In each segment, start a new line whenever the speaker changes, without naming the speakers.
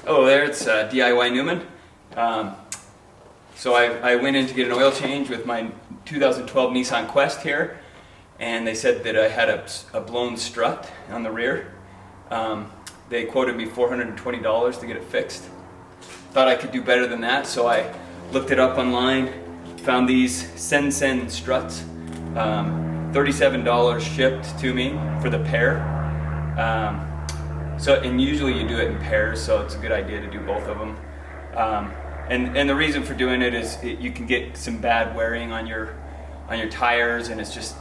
Hello there, it's DIY Newman. So I went in to get an oil change with my 2012 Nissan Quest here, and they said that I had a blown strut on the rear. They quoted me $420 to get it fixed. Thought I could do better than that, so I looked it up online, found these Sen struts, $37 shipped to me for the pair. And usually you do it in pairs, so it's a good idea to do both of them. And the reason for doing it is you can get some bad wearing on your tires, and it's just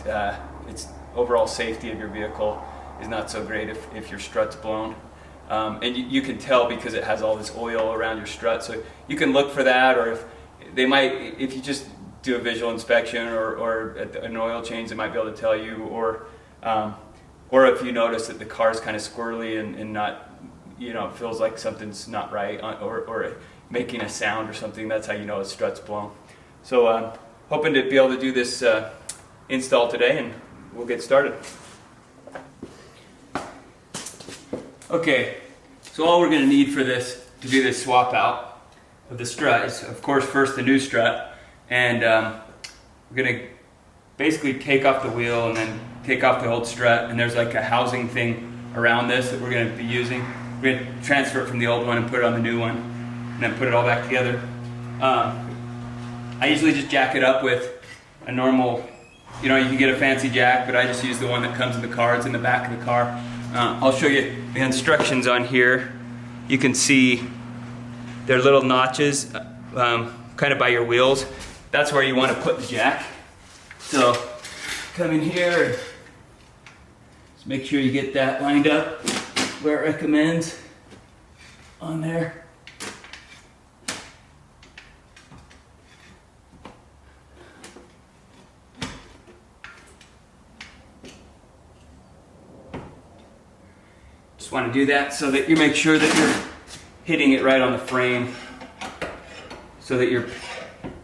it's overall safety of your vehicle is not so great if your strut's blown. And you can tell because it has all this oil around your strut, so you can look for that, or if you just do a visual inspection or an oil change, they might be able to tell you, or if you notice that the car's kind of squirrely and not, it feels like something's not right, or making a sound or something, that's how you know a strut's blown. So hoping to be able to do this install today, and we'll get started. Okay, so all we're going to need for this, to do this swap out of the strut, is of course first the new strut, and we're going to basically take off the wheel and then take off the old strut, and there's like a housing thing around this that we're going to be using. We're going to transfer it from the old one and put it on the new one, and then put it all back together. I usually just jack it up with a normal, you can get a fancy jack, but I just use the one that comes in the car. It's in the back of the car. I'll show you the instructions on here. You can see there are little notches kind of by your wheels. That's where you want to put the jack. So come in here and just make sure you get that lined up where it recommends on there. Just want to do that so that you make sure that you're hitting it right on the frame, so that you're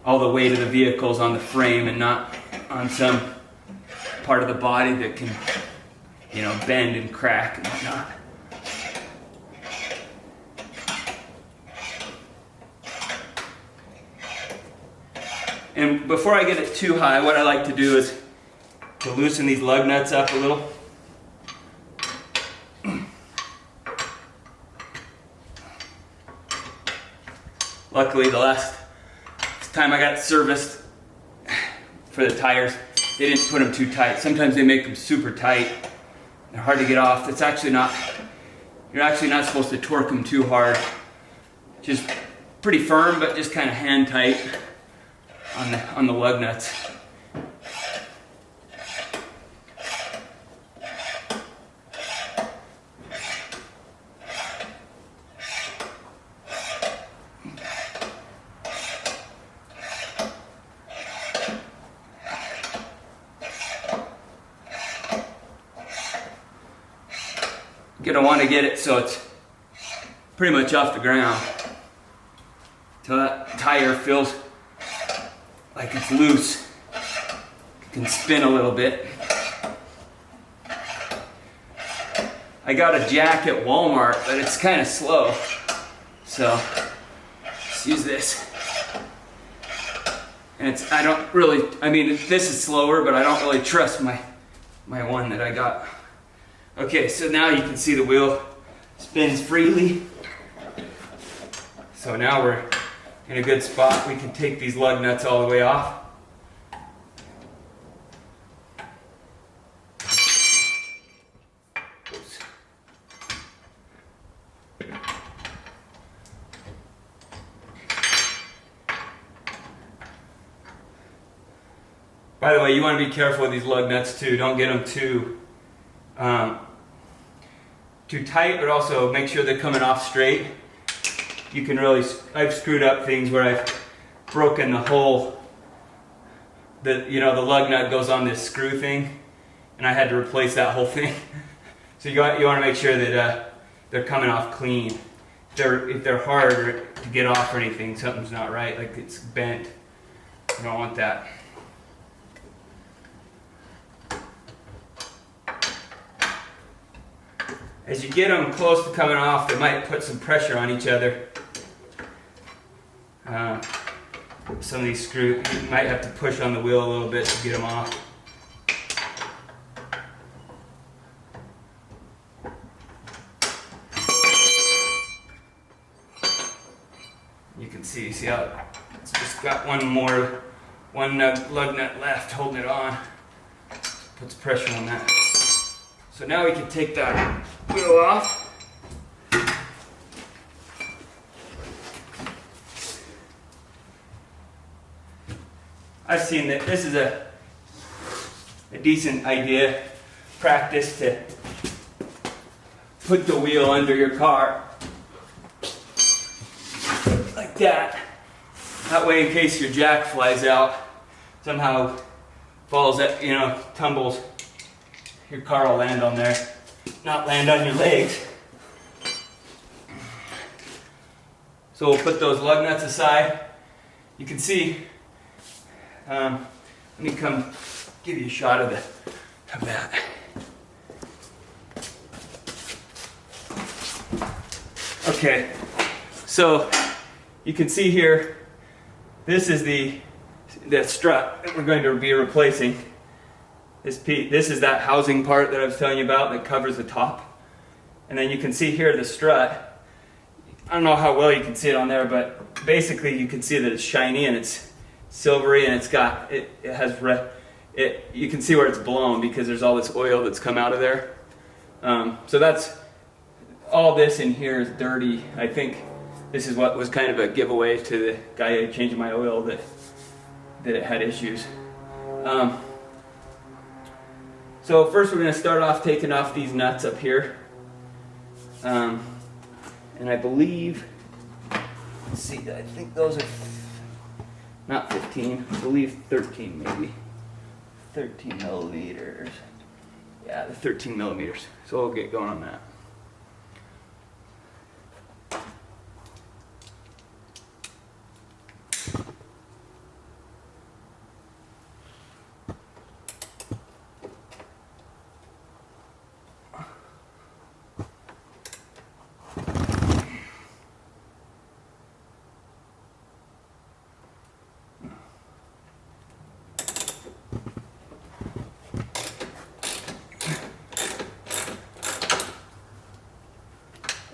all the weight of the vehicle's on the frame and not on some part of the body that can, bend and crack and whatnot. And before I get it too high, what I like to do is to loosen these lug nuts up a little. Luckily, the last time I got it serviced for the tires, they didn't put them too tight. Sometimes they make them super tight. They're hard to get off. You're actually not supposed to torque them too hard. Just pretty firm, but just kind of hand tight on the lug nuts. You're going to want to get it so it's pretty much off the ground, till that tire feels like it's loose. It can spin a little bit. I got a jack at Walmart, but it's kind of slow, so let's use this. And this is slower, but I don't really trust my one that I got. Okay, so now you can see the wheel spins freely. So now we're in a good spot. We can take these lug nuts all the way off. Oops. By the way, you want to be careful with these lug nuts too. Don't get them too tight, but also make sure they're coming off straight. I've screwed up things where I've broken the hole. The lug nut goes on this screw thing, and I had to replace that whole thing. So you want to make sure that they're coming off clean. If they're hard to get off or anything, something's not right, like it's bent. You don't want that. as you get them close to coming off, they might put some pressure on each other. Some of these screws, you might have to push on the wheel a little bit to get them off. You can see how it's just got one lug nut left holding it on. Puts pressure on that. So now we can take that wheel off. I've seen that this is a decent idea, practice to put the wheel under your car like that. That way, in case your jack flies out, somehow falls, tumbles, your car will land on there, not land on your legs. So we'll put those lug nuts aside. You can see, let me come give you a shot of that. Okay, so you can see here, this is the strut that we're going to be replacing. This is that housing part that I was telling you about that covers the top. And then you can see here the strut. I don't know how well you can see it on there, but basically you can see that it's shiny and it's silvery and you can see where it's blown because there's all this oil that's come out of there. So that's all this in here is dirty. I think this is what was kind of a giveaway to the guy changing my oil that it had issues. So first we're going to start off taking off these nuts up here. And I believe, let's see, I think those are not 15, I believe 13 maybe. 13 millimeters. Yeah, the 13 millimeters. So we'll get going on that.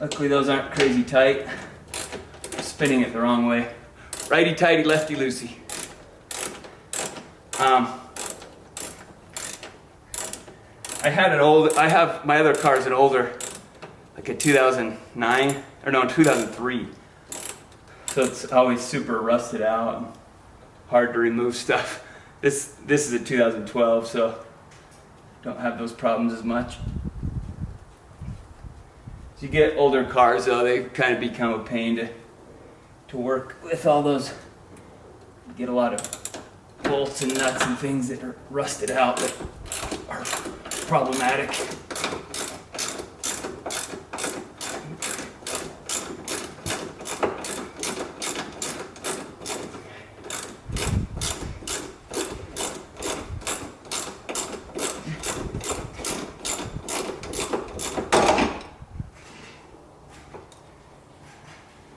Luckily those aren't crazy tight. I'm spinning it the wrong way. Righty tighty, lefty loosey. My other car is an older, like a 2009, or no, 2003. So it's always super rusted out and hard to remove stuff. This is a 2012, so don't have those problems as much. As you get older cars though, they kind of become a pain to work with all those. You get a lot of bolts and nuts and things that are rusted out that are problematic.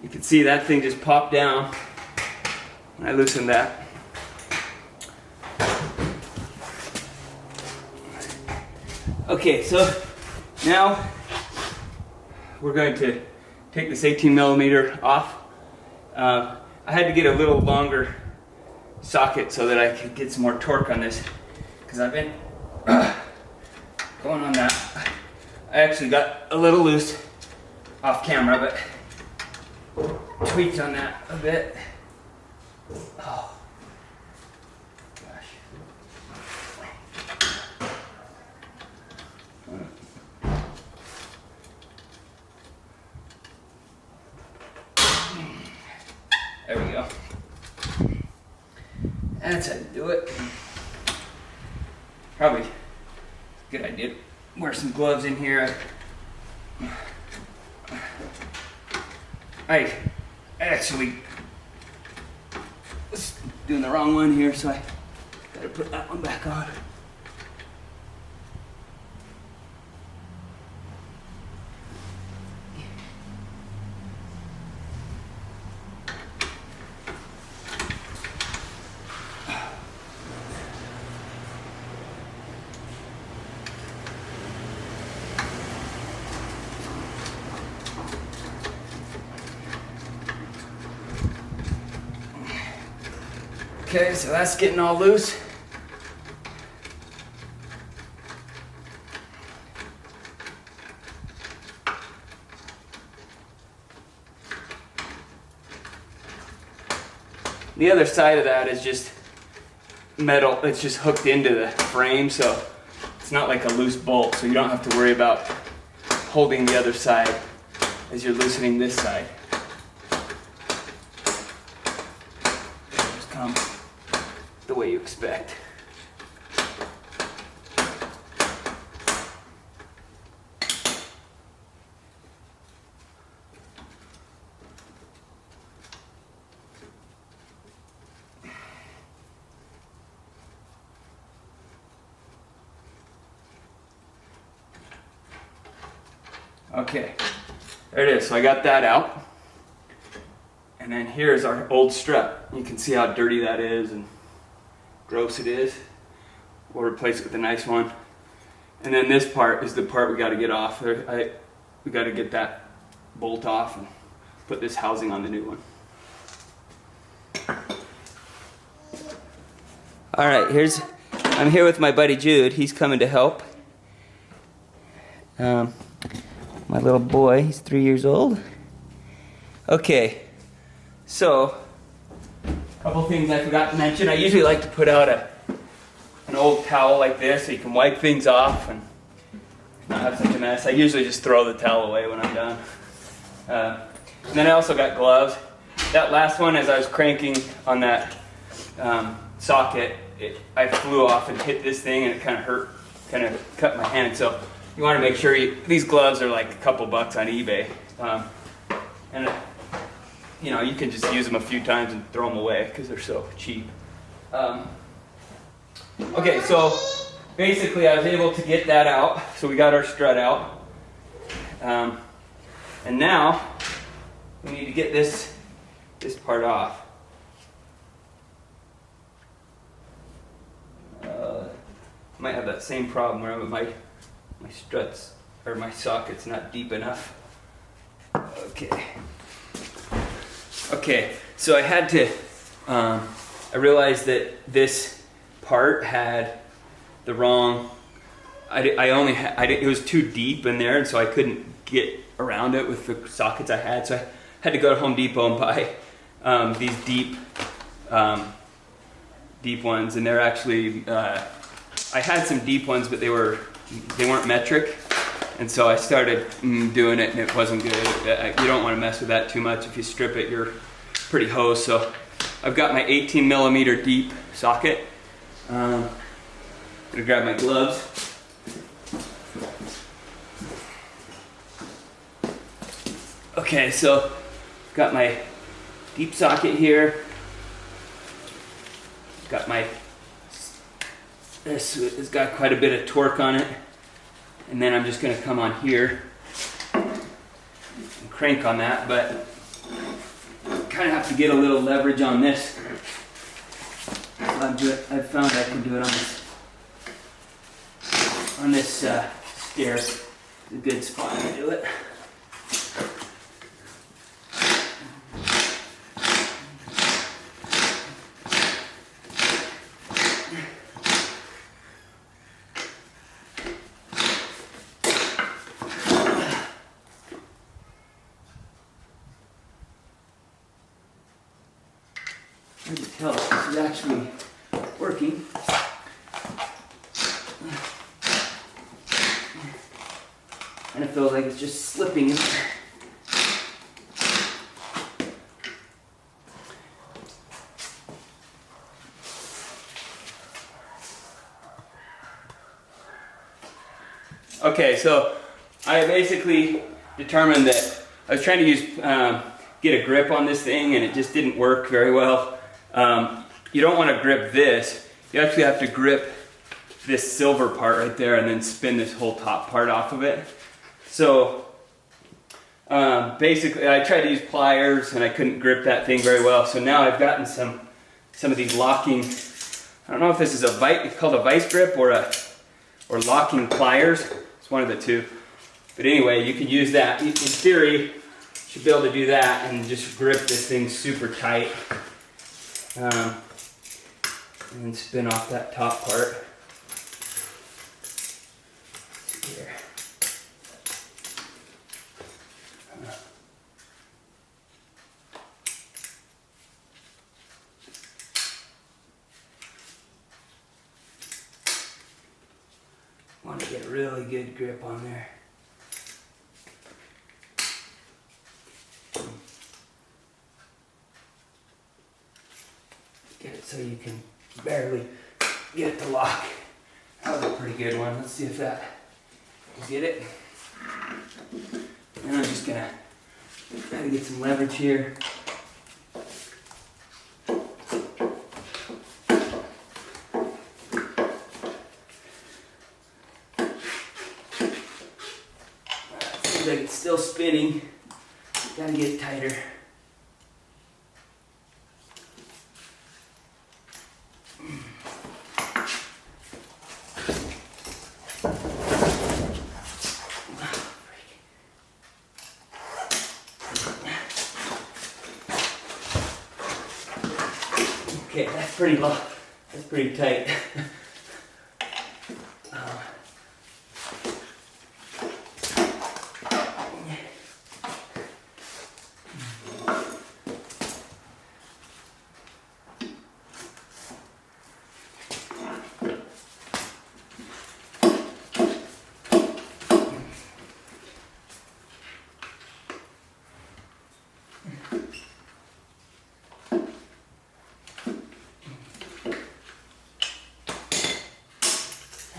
You can see that thing just popped down when I loosened that. Okay, so now we're going to take this 18 millimeter off. I had to get a little longer socket so that I could get some more torque on this because I've been going on that. I actually got a little loose off camera, but tweaked on that a bit. Oh, gosh. There we go. That's how to do it. Probably a good idea to wear some gloves in here. I actually was doing the wrong one here, so I gotta put that one back on. Okay, so that's getting all loose. The other side of that is just metal. It's just hooked into the frame, so it's not like a loose bolt, so you don't have to worry about holding the other side as you're loosening this side. Just come the way you expect. Okay, there it is. So I got that out. And then here's our old strut. You can see how dirty that is and gross it is. We'll replace it with a nice one. And then this part is the part we got to get off. We got to get that bolt off and put this housing on the new one. All right, I'm here with my buddy Jude. He's coming to help. My little boy, he's 3 years old. Okay, so a couple things I forgot to mention. I usually like to put out an old towel like this so you can wipe things off and not have such a mess. I usually just throw the towel away when I'm done. And then I also got gloves. That last one, as I was cranking on that socket, I flew off and hit this thing and it kind of hurt, kind of cut my hand. So you want to make sure these gloves are like a couple bucks on eBay. And you know, you can just use them a few times and throw them away because they're so cheap. Okay, so basically I was able to get that out. So we got our strut out. And now we need to get this part off. Might have that same problem where my struts or my socket's not deep enough. Okay, so I had to, I realized that this part had the wrong, it was too deep in there, and so I couldn't get around it with the sockets I had, so I had to go to Home Depot and buy these deep ones, and they're actually, I had some deep ones, but they weren't metric, and so I started doing it, and it wasn't good. You don't want to mess with that too much. If you strip it, you're pretty hosed. So I've got my 18 millimeter deep socket. I'm gonna grab my gloves. Okay, so got my deep socket here. Got my, this has got quite a bit of torque on it. And then I'm just gonna come on here and crank on that, but kind of have to get a little leverage on this. I've found I can do it on this stair. It's a good spot to do it. I can tell if this is actually working. And it feels like it's just slipping in there. Okay, so I basically determined that I was trying to get a grip on this thing, and it just didn't work very well. You don't want to grip this. You actually have to grip this silver part right there and then spin this whole top part off of it. So basically I tried to use pliers and I couldn't grip that thing very well. So now I've gotten some of these locking, I don't know if this is it's called a vice grip or locking pliers. It's one of the two. But anyway, you can use that. In theory, you should be able to do that and just grip this thing super tight. and then spin off that top part. Here. Want to get a really good grip on there. Get it so you can barely get it to lock. That was a pretty good one. Let's see if that will get it. And I'm just gonna try to get some leverage here. Seems like it's still spinning. Gotta get it tighter. Okay, that's pretty low. That's pretty tight.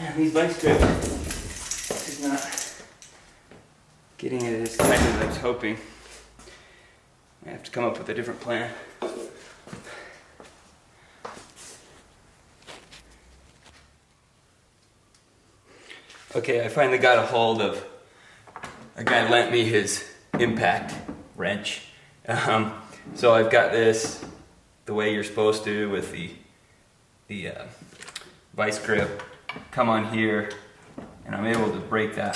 And these vice grips is not getting it as tight as I was hoping. I have to come up with a different plan. Okay, I finally got a hold of, a guy lent me his impact wrench. So I've got this the way you're supposed to with the vice grip. Come on here, and I'm able to break that.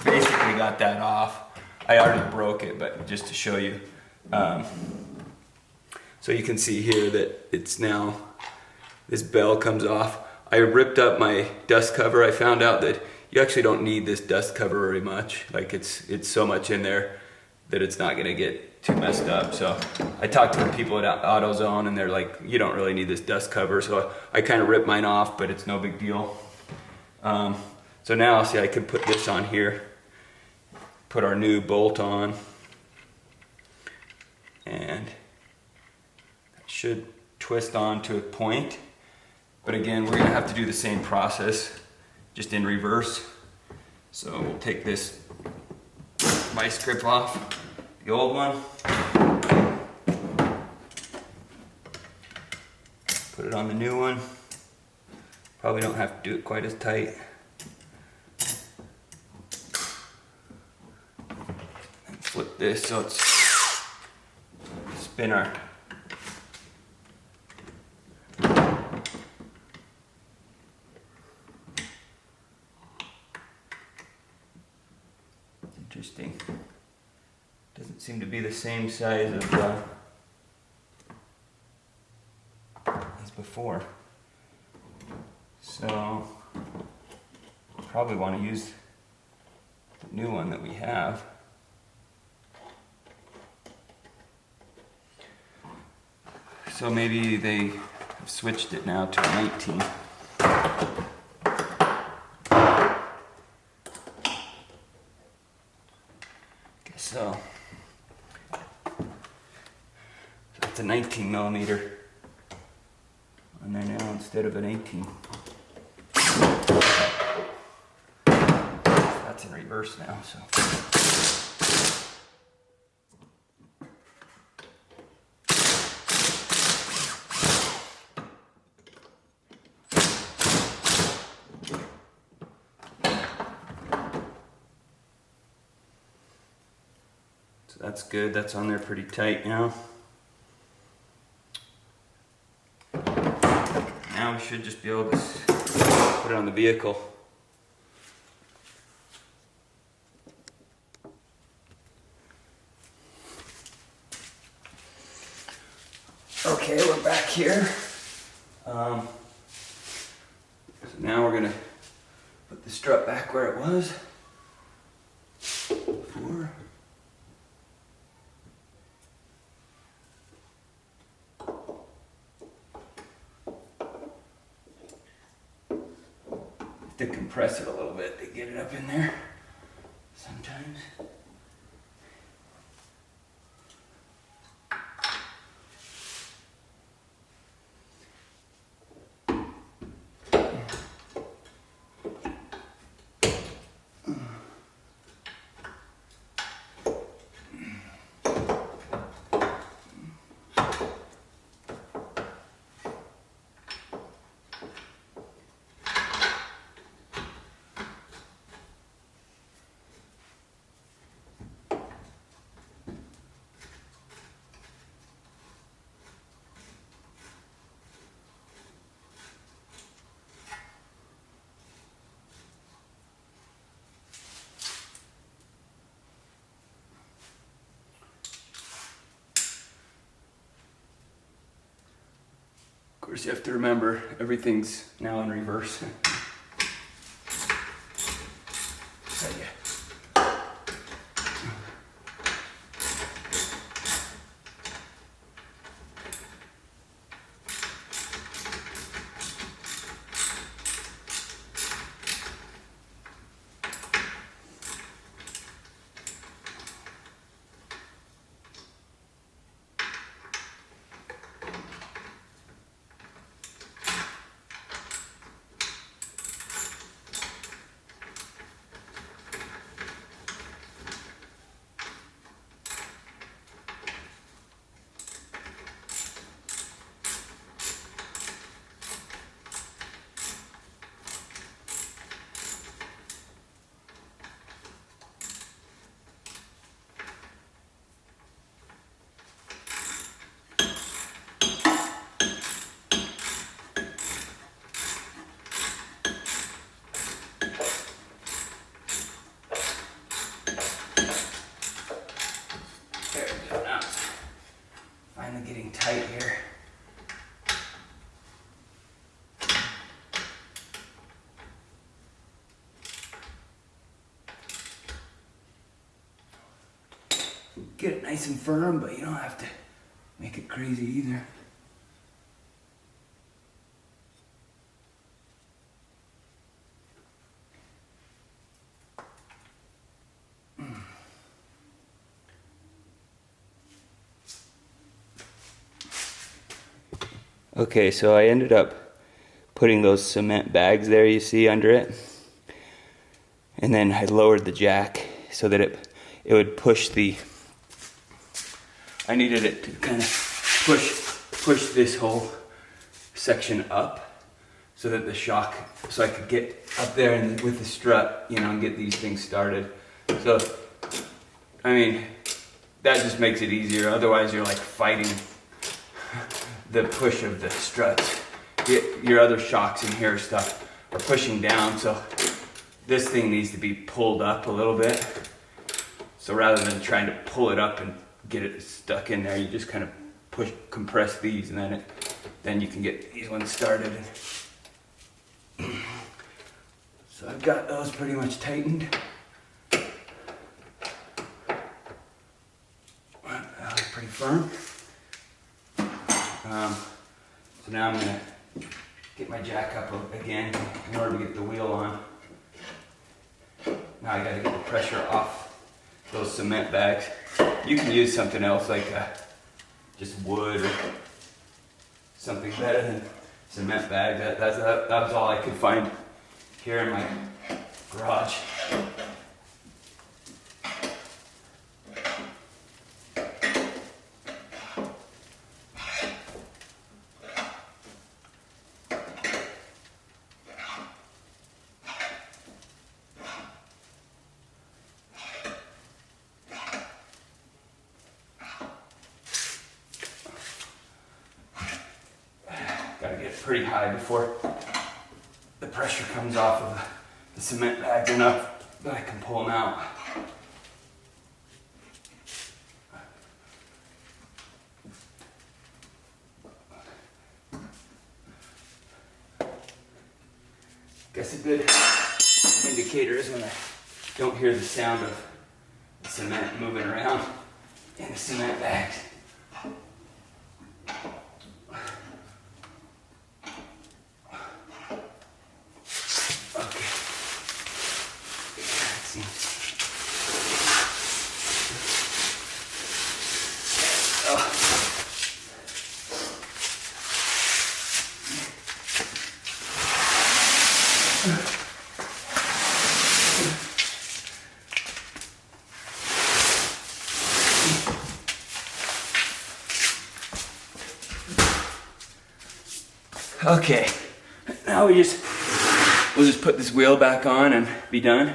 Basically got that off. I already broke it, but just to show you. So you can see here that it's now, this bell comes off. I ripped up my dust cover. I found out that you actually don't need this dust cover very much. Like it's so much in there that it's not gonna get too messed up. So I talked to the people at AutoZone and they're like, you don't really need this dust cover. So I kind of ripped mine off, but it's no big deal. So now see, I can put this on here, put our new bolt on, and that should twist on to a point. But again, we're gonna have to do the same process, just in reverse. So we'll take this vice grip off, the old one, put it on the new one. Probably don't have to do it quite as tight. And flip this so it's spinner. Interesting. Doesn't seem to be the same size of as before. So probably want to use the new one that we have. So maybe they have switched it now to a 19. So it's a 19 millimeter on there now instead of an 18. That's in reverse now, so. So that's good, that's on there pretty tight now. Now we should just be able to put it on the vehicle. Okay, we're back here. So now we're gonna put the strut back where it was. 4. To compress it a little bit to get it up in there sometimes. Of course, you have to remember everything's now in reverse. So, yeah. Getting tight here. Get it nice and firm, but you don't have to make it crazy either. Okay, so I ended up putting those cement bags there you see under it. And then I lowered the jack so that it would push the, I needed it to kind of push this whole section up so that the shock, so I could get up there and with the strut, you know, and get these things started. So, I mean, that just makes it easier. Otherwise you're like fighting the push of the struts. Your other shocks in here stuff are pushing down, so this thing needs to be pulled up a little bit. So rather than trying to pull it up and get it stuck in there, you just kind of compress these, and then you can get these ones started. So I've got those pretty much tightened. That was pretty firm. So now I'm going to get my jack up again in order to get the wheel on. Now I got to get the pressure off those cement bags. You can use something else like just wood or something better than cement bag. That was all I could find here in my garage. Gotta get pretty high before the pressure comes off of the cement bags enough that I can pull them out. Guess a good indicator is when I don't hear the sound of the cement moving around in the cement bags. Okay, now we'll just put this wheel back on and be done.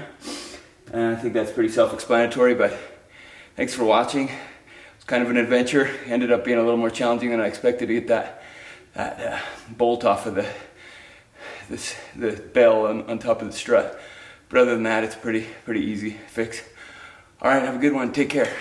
I think that's pretty self-explanatory, but thanks for watching. It's kind of an adventure. Ended up being a little more challenging than I expected to get that bolt off of the bell on top of the strut. But other than that, it's pretty easy fix. All right, have a good one. Take care.